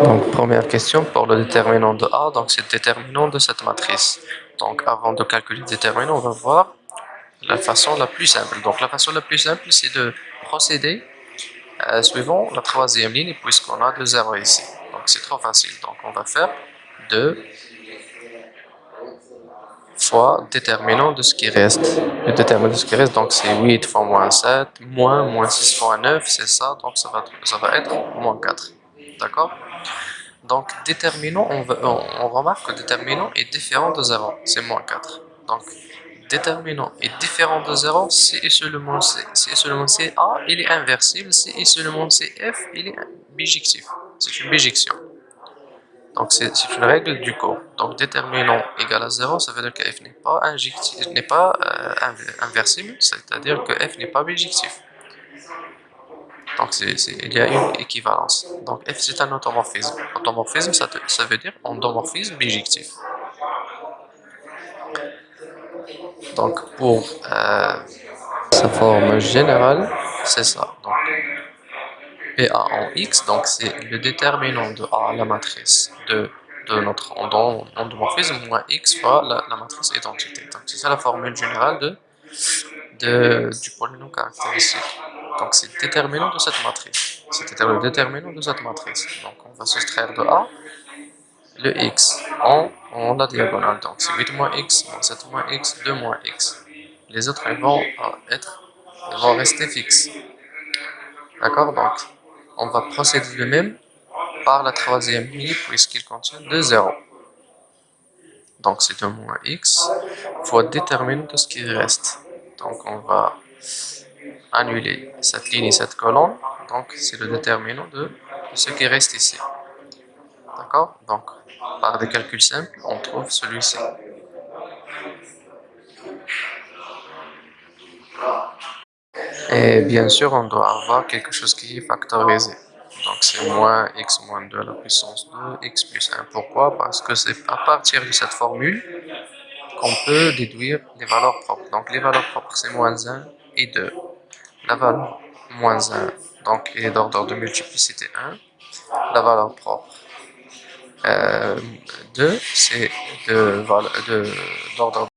Donc, première question pour le déterminant de A, donc c'est le déterminant de cette matrice. Donc, avant de calculer le déterminant, on va voir la façon la plus simple. Donc, la façon la plus simple, c'est de procéder suivant la troisième ligne, puisqu'on a 2 zéros ici. Donc, c'est trop facile. Donc, on va faire 2 fois déterminant de ce qui reste. Le déterminant de ce qui reste, donc c'est 8 fois moins 7, moins 6 fois 9, c'est ça, donc ça va être moins 4. D'accord? Donc, déterminant, on remarque que déterminant est différent de 0, c'est moins 4. Donc, déterminant est différent de 0 si et seulement si A, il est inversible, si et seulement si F, il est bijectif. C'est une bijection. Donc, c'est une règle du cours. Donc, déterminant égal à 0, ça veut dire que F n'est pas inversible, c'est-à-dire que F n'est pas bijectif. Donc, il y a une équivalence. Donc, F, c'est un automorphisme. Automorphisme, ça veut dire endomorphisme bijectif. Donc, pour sa forme générale, c'est ça. Donc, PA en X, donc c'est le déterminant de A, la matrice de notre endomorphisme, moins X fois la matrice identité. Donc, c'est ça la formule générale du polynôme caractéristique. Donc, c'est le déterminant de cette matrice. C'est-à-dire le déterminant de cette matrice. Donc, on va soustraire de A le x en la diagonale. Donc, c'est 8 moins x, moins 7 moins x, 2 moins x. Les autres, ils vont rester fixes. D'accord? Donc, on va procéder de même par la troisième ligne puisqu'il contient 2 zéros. Donc, c'est 2 moins x fois déterminant de ce qui reste. Donc, on va annuler cette ligne et cette colonne. Donc, c'est le déterminant de ce qui reste ici. D'accord? Donc, par des calculs simples, on trouve celui-ci. Et bien sûr, on doit avoir quelque chose qui est factorisé. Donc, c'est moins x moins 2 à la puissance de x plus 1. Pourquoi? Parce que c'est à partir de cette formule qu'on peut déduire les valeurs propres. Donc, les valeurs propres, c'est moins 1 et 2. La valeur moins 1, donc, est d'ordre de multiplicité 1. La valeur propre 2, c'est d'ordre.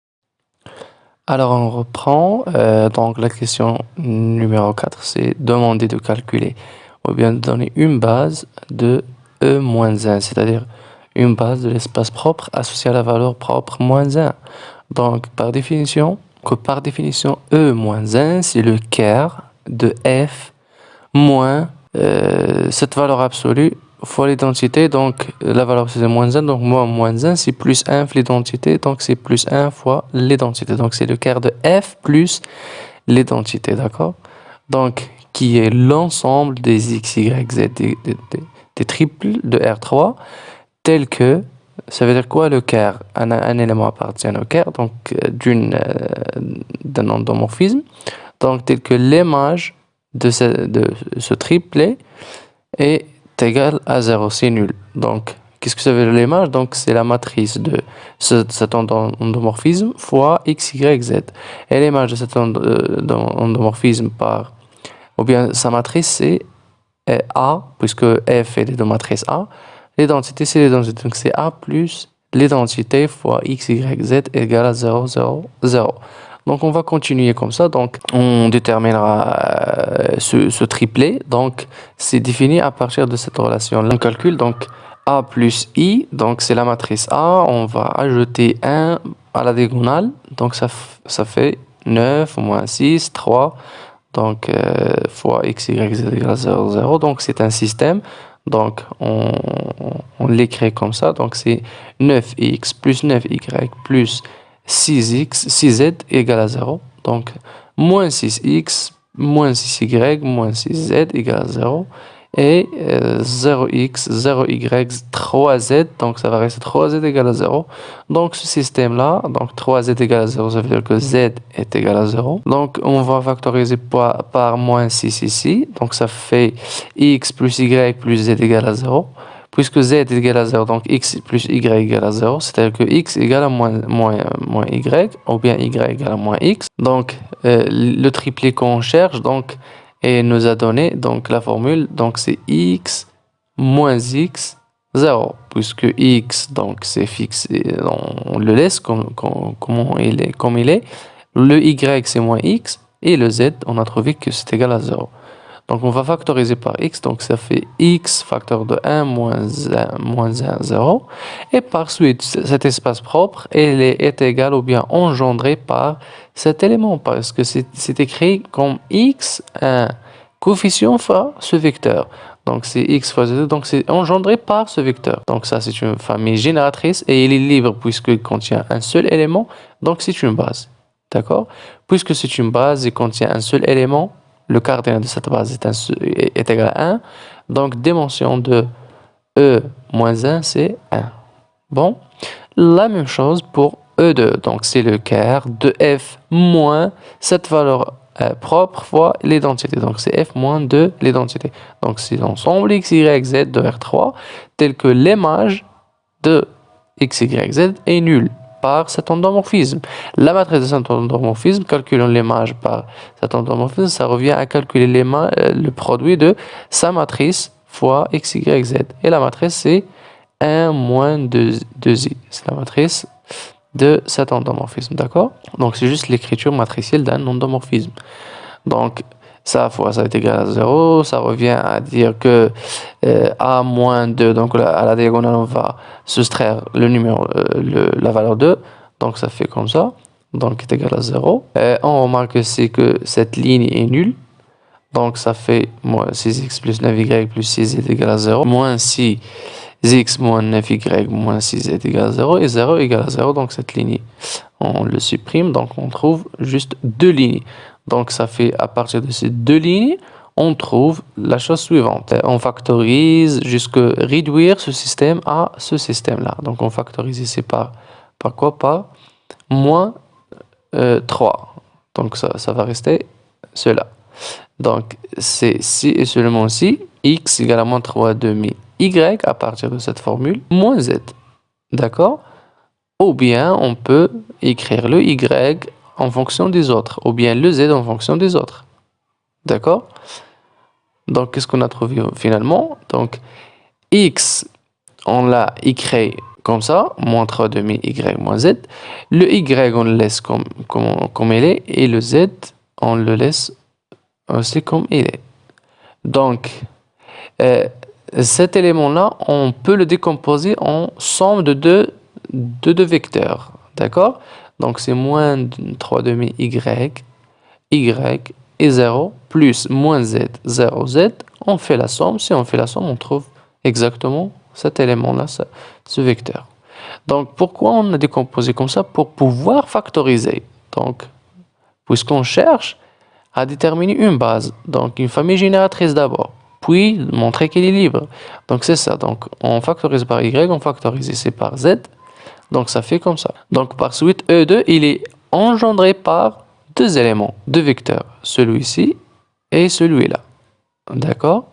Alors on reprend, donc la question numéro 4, c'est demander de calculer ou bien de donner une base de E-1, c'est-à-dire une base de l'espace propre associée à la valeur propre moins 1. Donc par définition, E-1, c'est le quart de F moins cette valeur absolue fois l'identité, donc la valeur c'est moins 1, donc moins 1 c'est plus 1 fois l'identité, donc c'est plus 1 fois l'identité, donc c'est le quart de f plus l'identité, d'accord? Donc qui est l'ensemble des x, y, z, des triples de R3, tel que, ça veut dire quoi le quart? Un élément appartient au quart, donc d'un endomorphisme, donc tel que l'image de ce triplet est égal à 0, c'est nul. Donc, qu'est-ce que ça veut dire l'image? Donc, c'est la matrice de cet endomorphisme fois x, y, z. Et l'image de cet endomorphisme ou bien sa matrice, c'est A, puisque F est de matrice A. L'identité, c'est l'identité. Donc, c'est A plus l'identité fois x, y, z égale à 0, 0, 0. Donc, on va continuer comme ça. Donc, on déterminera ce triplet. Donc, c'est défini à partir de cette relation-là. On calcule donc A plus I. Donc, c'est la matrice A. On va ajouter 1 à la diagonale. Donc, ça fait 9 moins 6, 3. Donc, fois x, y, z égale à 0, 0. Donc, c'est un système. Donc, on l'écrit comme ça. Donc, c'est 9x plus 9y plus 6z égale à 0. Donc, moins 6x, moins 6y, moins 6z égale à 0. Et 0x, 0y, 3z, donc ça va rester 3z égale à 0. Donc ce système-là, donc 3z égale à 0, ça veut dire que z est égal à 0. Donc on va factoriser par moins 6 ici. Donc ça fait x plus y plus z égale à 0. Puisque z est égal à 0, donc x plus y égale à 0, c'est-à-dire que x égale à moins y, ou bien y égale à moins x. Donc, le triplet qu'on cherche, donc, et nous a donné donc la formule, donc c'est x moins x 0, puisque x, donc c'est fixé, on le laisse comme il est. Le y, c'est moins x, et le z, on a trouvé que c'est égal à 0. Donc on va factoriser par x, donc ça fait x facteur de 1 moins 1, 0. Et par suite, cet espace propre est égal ou bien engendré par cet élément, parce que c'est écrit comme x, un coefficient fois ce vecteur. Donc c'est x fois z, donc c'est engendré par ce vecteur. Donc ça c'est une famille génératrice et il est libre puisqu'il contient un seul élément, donc c'est une base. D'accord? Puisque c'est une base et contient un seul élément, le cardinal de cette base est égal à 1. Donc, dimension de E moins 1, c'est 1. Bon, la même chose pour E2. Donc, c'est le quart de F moins cette valeur propre fois l'identité. Donc, c'est F moins 2 l'identité. Donc, c'est l'ensemble X, Y, Z de R3 tel que l'image de X, Y, Z est nul par cet endomorphisme. La matrice de cet endomorphisme, calculant l'image par cet endomorphisme, ça revient à calculer le produit de sa matrice fois x, y, z. Et la matrice, c'est 1 moins 2i. C'est la matrice de cet endomorphisme, d'accord? Donc, c'est juste l'écriture matricielle d'un endomorphisme. Donc, ça fois ça est égal à 0, ça revient à dire que a moins 2, donc à la diagonale on va soustraire le numéro, la valeur 2, donc ça fait comme ça, donc est égal à 0. On remarque aussi que cette ligne est nulle, donc ça fait moins 6x plus 9y plus 6z est égal à 0, moins 6x moins 9y moins 6z est égal à 0, et 0 égale à 0, donc cette ligne on le supprime, donc on trouve juste deux lignes. Donc ça fait à partir de ces deux lignes, on trouve la chose suivante. On factorise jusqu'à réduire ce système à ce système-là. Donc on factorise ici par quoi? Par moins 3. Donc ça va rester cela. Donc c'est si et seulement si x égale à moins 3 demi y à partir de cette formule moins z. D'accord? Ou bien on peut écrire le y en fonction des autres, ou bien le z en fonction des autres. D'accord? Donc, qu'est-ce qu'on a trouvé finalement? Donc, x, on l'a écrit comme ça, moins 3 demi y moins z. Le y, on le laisse comme il est, et le z, on le laisse aussi comme il est. Donc, cet élément-là, on peut le décomposer en somme de deux vecteurs. D'accord? Donc, c'est moins 3 demi y et 0 plus moins z, 0, z. On fait la somme. Si on fait la somme, on trouve exactement cet élément-là, ce vecteur. Donc, pourquoi on a décomposé comme ça? Pour pouvoir factoriser. Donc, puisqu'on cherche à déterminer une base, donc une famille génératrice d'abord, puis montrer qu'elle est libre. Donc, c'est ça. Donc, on factorise par y, on factorise ici par z. Donc, ça fait comme ça. Donc, par suite, E2, il est engendré par deux éléments, deux vecteurs, celui-ci et celui-là. D'accord?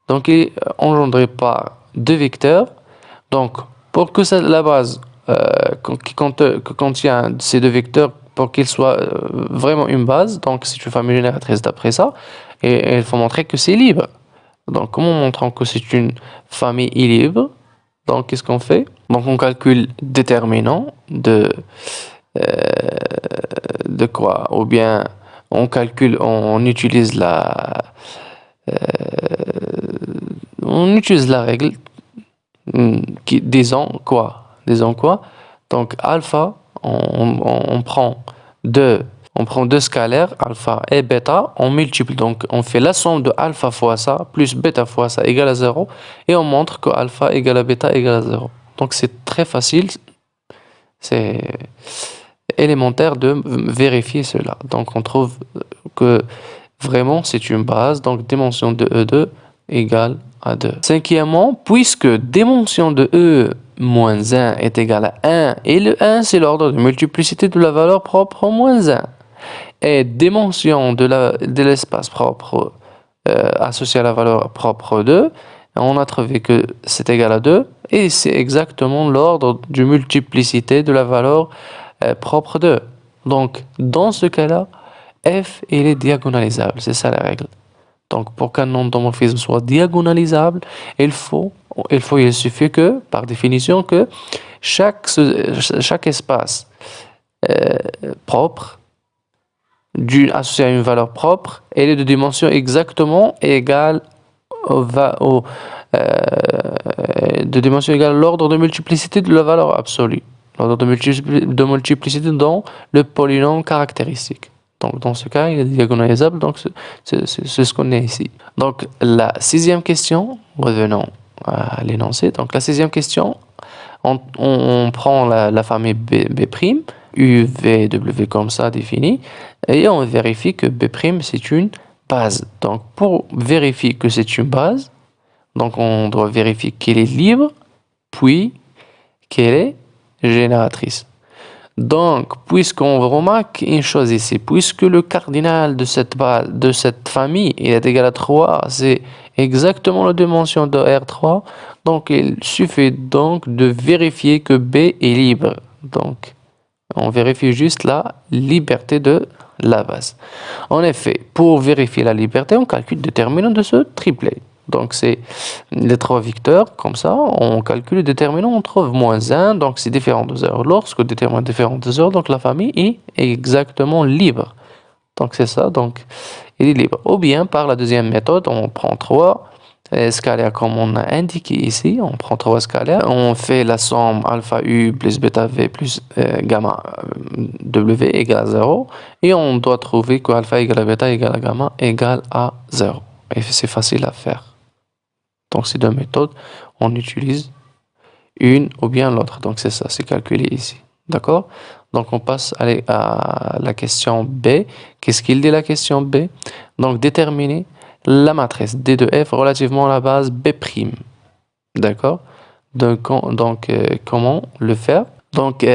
Donc, il est engendré par deux vecteurs. Donc, pour que la base qui contient ces deux vecteurs, pour qu'il soit vraiment une base, donc c'est une famille génératrice d'après ça, et il faut montrer que c'est libre. Donc, comment montrons que c'est une famille libre? Donc, qu'est-ce qu'on fait? Donc, on calcule déterminant euh, de quoi? Ou bien, on utilise euh, la règle disons quoi? Donc, alpha, on prend deux scalaires, alpha et bêta, on multiplie. Donc, on fait la somme de alpha fois ça, plus bêta fois ça égale à 0, et on montre que alpha égale à bêta égale à 0. Donc, c'est très facile, c'est élémentaire de vérifier cela. Donc, on trouve que vraiment, c'est une base, donc dimension de E2 égale à 2. Cinquièmement, puisque dimension de E moins 1 est égale à 1, et le 1, c'est l'ordre de multiplicité de la valeur propre moins 1, et dimension de l'espace propre associé à la valeur propre 2, on a trouvé que c'est égal à 2, et c'est exactement l'ordre de multiplicité de la valeur propre 2. Donc, dans ce cas-là, f, il est diagonalisable, c'est ça la règle. Donc, pour qu'un endomorphisme soit diagonalisable, il faut il suffit que, par définition, que chaque espace propre, associé à une valeur propre, elle est de dimension exactement égale de dimension égale à l'ordre de multiplicité de la valeur absolue. L'ordre de multiplicité dans le polynôme caractéristique. Donc, dans ce cas, il est diagonalisable, donc c'est ce qu'on est ici. Donc, la sixième question, revenons à l'énoncé. Donc, la sixième question, on prend la famille B', U, V, W comme ça définie, et on vérifie que B' c'est une base. Donc, pour vérifier que c'est une base, donc on doit vérifier qu'elle est libre, puis qu'elle est génératrice. Donc, puisqu'on remarque une chose ici, puisque le cardinal de cette base, de cette famille est égal à 3, c'est exactement la dimension de R3, donc il suffit donc de vérifier que B est libre. Donc, on vérifie juste la liberté de la base. En effet, pour vérifier la liberté, on calcule le déterminant de ce triplet. Donc, c'est les trois vecteurs, comme ça, on calcule le déterminant, on trouve moins 1, donc c'est différent de 0. Lorsque le déterminant est différent de 0, donc la famille est exactement libre. Donc, c'est ça, donc il est libre. Ou bien, par la deuxième méthode, on prend 3 scalaires comme on a indiqué ici, on prend 3 scalaires, on fait la somme alpha u plus bêta v plus gamma w égale à 0, et on doit trouver que alpha égale à bêta égale à gamma égale à 0. Et c'est facile à faire. Donc, ces deux méthodes, on utilise une ou bien l'autre. Donc, c'est ça, c'est calculé ici. D'accord? Donc, on passe à la question B. Qu'est-ce qu'il dit la question B? Donc, déterminer la matrice D de F relativement à la base B'. D'accord? Donc, comment le faire? Donc,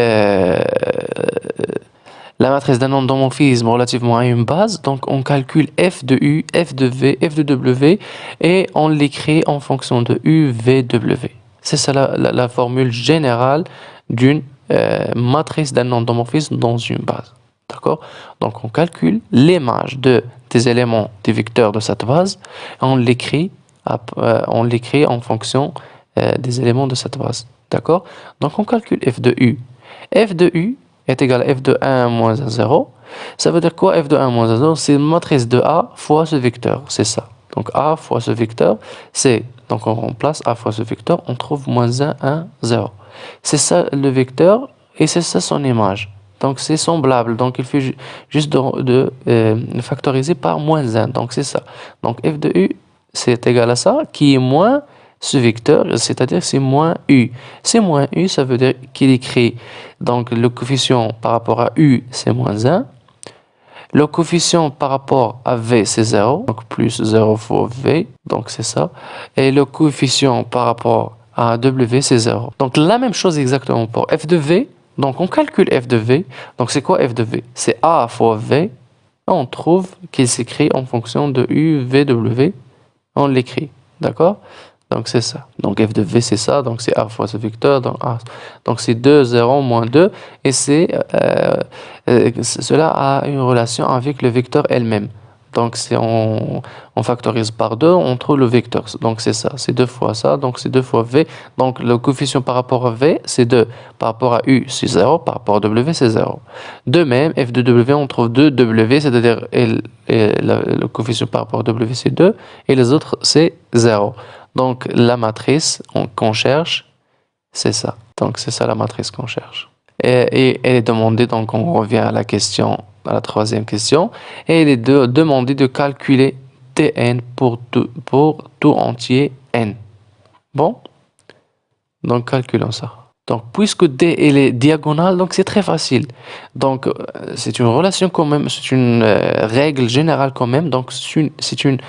la matrice d'un endomorphisme relativement à une base, donc on calcule f de u, f de v, f de w, et on l'écrit en fonction de u, v, w. C'est ça la formule générale d'une matrice d'un endomorphisme dans une base. D'accord? Donc on calcule l'image des éléments des vecteurs de cette base, et on l'écrit en fonction des éléments de cette base. D'accord? Donc on calcule f de u. F de u est égal à f de 1 moins 1, 0. Ça veut dire quoi f de 1 moins 1, 0? C'est une matrice de A fois ce vecteur, c'est ça. Donc A fois ce vecteur, donc on remplace A fois ce vecteur, on trouve moins 1, 1, 0. C'est ça le vecteur et c'est ça son image. Donc c'est semblable, donc il fait juste de factoriser par moins 1, donc c'est ça. Donc f de u, c'est égal à ça, qui est moins ce vecteur, c'est-à-dire c'est moins u. C'est moins u, ça veut dire qu'il écrit donc le coefficient par rapport à u, c'est moins 1. Le coefficient par rapport à v, c'est 0, donc plus 0 fois v, donc c'est ça. Et le coefficient par rapport à w, c'est 0. Donc la même chose exactement pour f de v. Donc on calcule f de v. Donc c'est quoi f de v? C'est a fois v. On trouve qu'il s'écrit en fonction de u, v, w. On l'écrit, d'accord? Donc c'est ça. Donc f de v c'est ça. Donc c'est a fois ce vecteur. Donc c'est 2, 0, moins 2. Et cela a une relation avec le vecteur elle-même. Donc on factorise par 2, on trouve le vecteur. Donc c'est ça. C'est 2 fois ça. Donc c'est 2 fois v. Donc le coefficient par rapport à v c'est 2. Par rapport à u c'est 0. Par rapport à w c'est 0. De même, f de w on trouve 2 w. C'est-à-dire le coefficient par rapport à w c'est 2. Et les autres c'est 0. Donc, la matrice qu'on cherche, c'est ça. Donc, c'est ça la matrice qu'on cherche. Et elle est demandée, donc on revient à la troisième question, et elle est demandée de calculer Tn pour tout entier n. Bon? Donc, calculons ça. Donc, puisque D elle est diagonale, donc c'est très facile. Donc, c'est une relation quand même, c'est une règle générale quand même. Donc, c'est une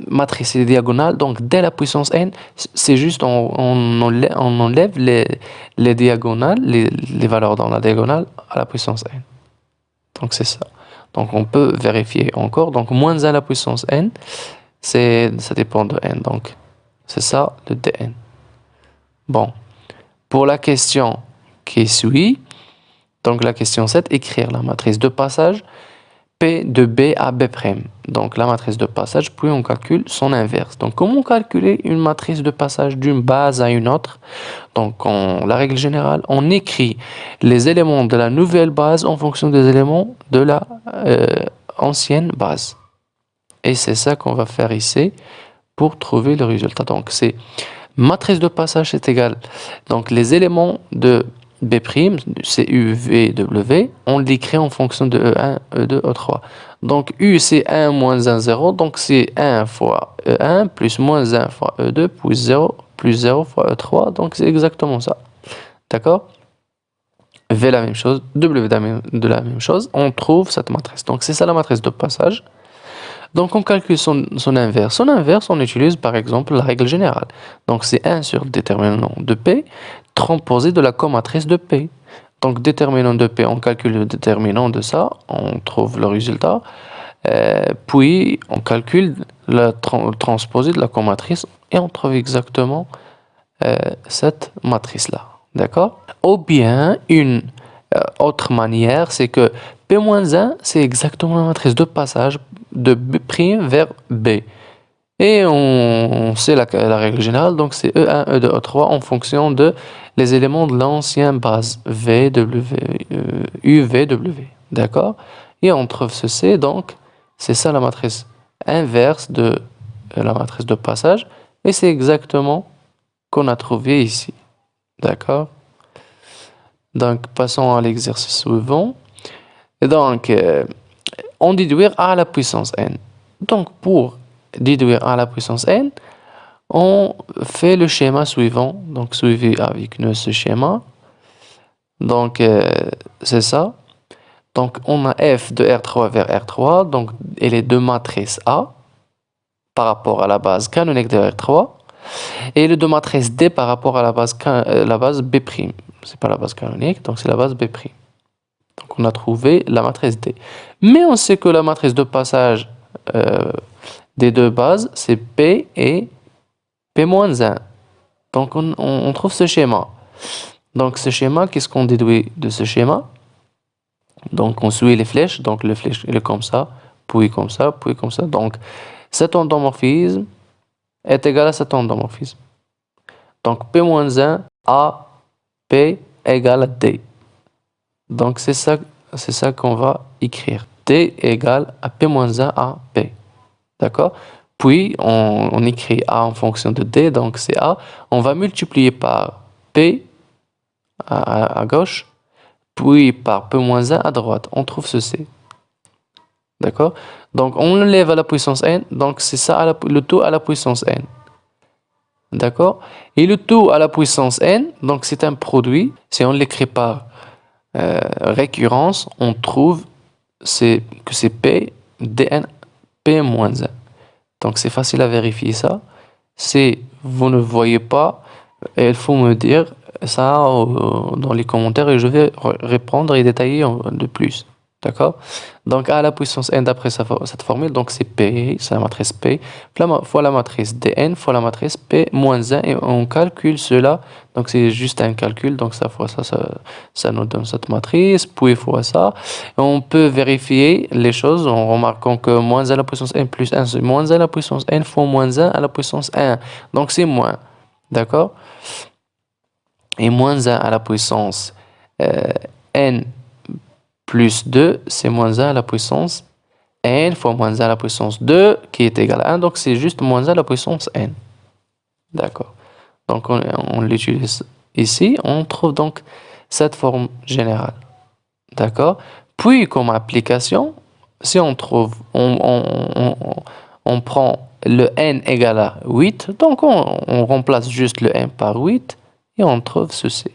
matrice diagonale. Donc, dès la puissance n, c'est juste on enlève les diagonales, les valeurs dans la diagonale à la puissance n. Donc, c'est ça. Donc, on peut vérifier encore. Donc, moins 1 à la puissance n, ça dépend de n. Donc, c'est ça le dn. Bon, pour la question qui suit, donc la question 7, écrire la matrice de passage P de B à B'. Donc la matrice de passage, puis on calcule son inverse. Donc comment calculer une matrice de passage d'une base à une autre? Donc la règle générale, on écrit les éléments de la nouvelle base en fonction des éléments de la ancienne base. Et c'est ça qu'on va faire ici pour trouver le résultat. Donc c'est matrice de passage est égale. Donc les éléments de B', c'est U, V, W, on l'écrit en fonction de E1, E2, E3. Donc U c'est 1 moins 1, 0. Donc c'est 1 fois E1 plus moins 1 fois E2 plus 0 fois E3. Donc c'est exactement ça. D'accord? V la même chose, W de la même chose. On trouve cette matrice. Donc c'est ça la matrice de passage. Donc on calcule son inverse. Son inverse, on utilise par exemple la règle générale. Donc c'est 1 sur déterminant de P transposé de la comatrice de P. Donc déterminant de P, on calcule le déterminant de ça, on trouve le résultat. Puis on calcule le transposé de la comatrice et on trouve exactement cette matrice-là. D'accord? Ou bien une autre manière, c'est que P-1, c'est exactement la matrice de passage de B' vers B. Et on sait la règle générale, donc c'est E1, E2, E3 en fonction de les éléments de l'ancienne base V, W, U, V, W. D'accord? Et on trouve ceci, donc c'est ça la matrice inverse de la matrice de passage. Et c'est exactement qu'on a trouvé ici. D'accord? Donc passons à l'exercice suivant. Et donc, on déduire A à la puissance n. Donc pour déduire A à la puissance n, on fait le schéma suivant, donc suivi avec ce schéma. Donc c'est ça. Donc on a F de R3 vers R3, donc et les deux matrices A par rapport à la base canonique de R3 et les deux matrices D par rapport à la base B'. C'est pas la base canonique, donc c'est la base B'. Donc on a trouvé la matrice D. Mais on sait que la matrice de passage des deux bases, c'est P et P-1. Donc on trouve ce schéma. Donc ce schéma, qu'est-ce qu'on déduit de ce schéma? Donc on suit les flèches. Donc le flèche il est comme ça, puis comme ça, puis comme ça. Donc cet endomorphisme est égal à cet endomorphisme. Donc P-1 à P égale à D. Donc c'est ça qu'on va écrire. D égale à P-1 à P. D'accord? Puis on écrit A en fonction de D, donc c'est A. On va multiplier par P à gauche, puis par P-1 à droite. On trouve ceci. D'accord? Donc on le lève à la puissance n, donc c'est ça le tout à la puissance n. D'accord? Et le tout à la puissance n, donc c'est un produit. Si on l'écrit par récurrence, on trouve que c'est P dn P-1. Donc c'est facile à vérifier ça. Si vous ne voyez pas, il faut me dire ça dans les commentaires et je vais répondre et détailler de plus. D'accord? Donc A à la puissance n d'après cette formule, donc c'est P, c'est la matrice P, fois la matrice Dn fois la matrice P-1 et on calcule cela. Donc c'est juste un calcul, donc ça fois ça nous donne cette matrice, puis fois ça. Et on peut vérifier les choses en remarquant que moins à la puissance n plus 1, c'est moins à la puissance n fois moins 1 à la puissance 1. Donc c'est moins. D'accord? Et moins 1 à la puissance n plus 2, c'est moins 1 à la puissance n fois moins 1 à la puissance 2 qui est égal à 1. Donc c'est juste moins 1 à la puissance n. D'accord. Donc on l'utilise ici. On trouve donc cette forme générale. D'accord. Puis comme application, si on trouve, on prend le n égal à 8. Donc on remplace juste le n par 8 et on trouve ceci.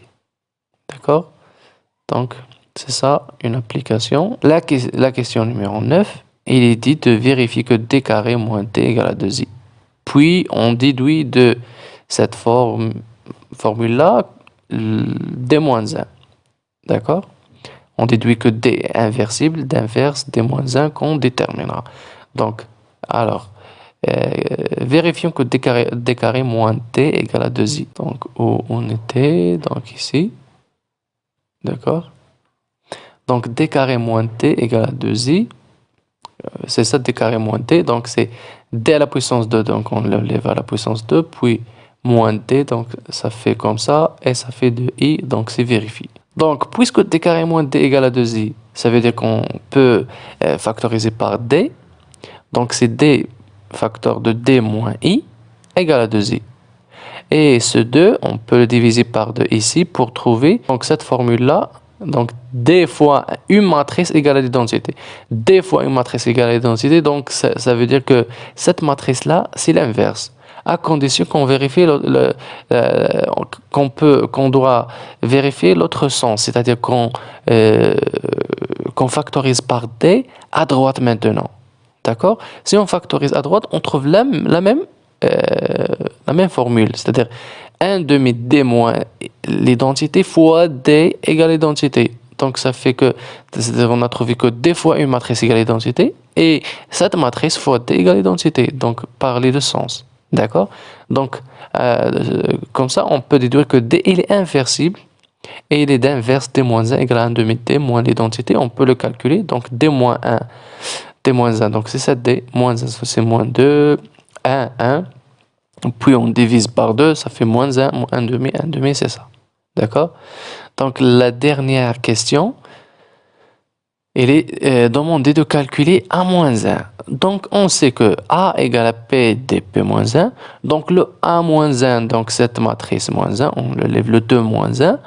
D'accord. Donc c'est ça, une application. La question numéro 9, il est dit de vérifier que d carré moins d égale à 2i. Puis, on déduit de cette formule-là d moins 1. D'accord? On déduit que d est inversible d'inverse d moins 1 qu'on déterminera. Donc, alors, vérifions que d carré moins d égale à 2i. Donc, où on était, donc ici. D'accord? Donc d carré moins t égale à 2i. c'est ça d carré moins d, donc c'est d à la puissance 2, donc on l'élève à la puissance 2, puis moins d, donc ça fait comme ça, et ça fait 2i, donc c'est vérifié. Donc, puisque d carré moins d égale à 2i, ça veut dire qu'on peut factoriser par d, donc c'est d facteur de d moins i égale à 2i. Et ce 2, on peut le diviser par 2 ici pour trouver donc cette formule-là. Donc, d fois une matrice égale à l'identité. D fois une matrice égale à l'identité, donc ça veut dire que cette matrice-là, c'est l'inverse. À condition qu'on vérifie qu'on doit vérifier l'autre sens, c'est-à-dire qu'on factorise par d à droite maintenant. D'accord? Si on factorise à droite, on trouve la même formule, c'est-à-dire 1 demi d moins l'identité fois d égale l'identité. Donc ça fait que, on a trouvé que d fois une matrice égale l'identité, et cette matrice fois d égale l'identité, donc par les deux sens. D'accord? Donc, comme ça, on peut déduire que d il est inversible, et il est d'inverse d moins 1 égale à 1 demi d moins l'identité. On peut le calculer, donc d moins 1, d moins 1, donc c'est ça, d moins 1, c'est moins 2, 1, 1. Puis on divise par 2, ça fait moins 1, moins 1 demi, c'est ça. D'accord? Donc la dernière question, il est demandé de calculer a moins 1. Donc on sait que a égale à p dp moins 1. Donc le a moins 1, donc cette matrice moins 1, on le lève le 2 moins 1.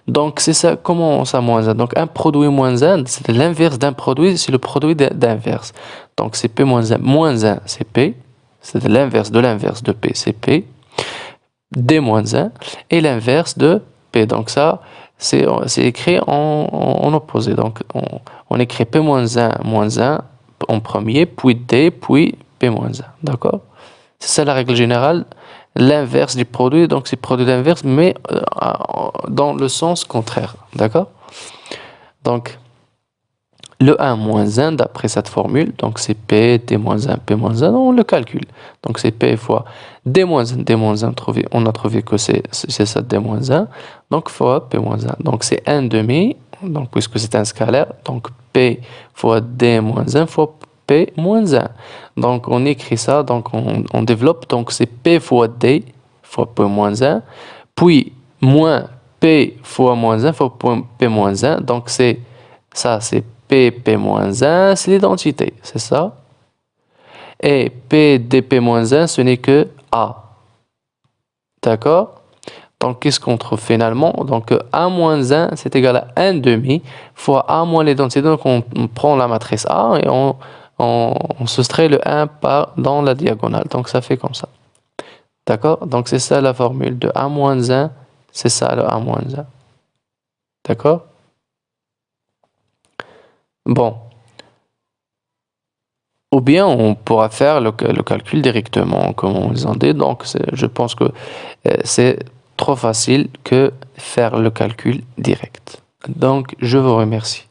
Donc c'est ça, comment ça moins 1? Donc un produit moins 1, c'est l'inverse d'un produit, c'est le produit d'inverse. Donc c'est p moins 1, moins 1 c'est p. C'est l'inverse de P, c'est P, D moins 1, et l'inverse de P. Donc ça, c'est écrit en opposé. Donc on écrit P moins 1 en premier, puis D, puis P moins 1. D'accord? C'est ça la règle générale. L'inverse du produit, donc c'est produit d'inverse, mais dans le sens contraire. D'accord? Donc, le 1 moins 1, d'après cette formule, donc c'est P, D moins 1, P moins 1, on le calcule. Donc c'est P fois D moins 1, on a trouvé que c'est ça, D moins 1, donc fois P moins 1. Donc c'est 1 demi, donc puisque c'est un scalaire, donc P fois D moins 1 fois P moins 1. Donc on écrit ça, donc on développe, donc c'est P fois D fois P moins 1, puis moins P fois moins 1 fois P moins 1, donc c'est ça, c'est P1, c'est l'identité, c'est ça. Et P dP-1, ce n'est que A. D'accord? Donc, qu'est-ce qu'on trouve finalement? Donc, A-1, c'est égal à 1 demi fois A moins l'identité. Donc, on prend la matrice A et on soustrait le 1 dans la diagonale. Donc, ça fait comme ça. D'accord? Donc, c'est ça la formule de A-1. C'est ça le A-1. D'accord? Bon. Ou bien on pourra faire le calcul directement, comme on les a dit. Donc, je pense que c'est trop facile que faire le calcul direct. Donc, je vous remercie.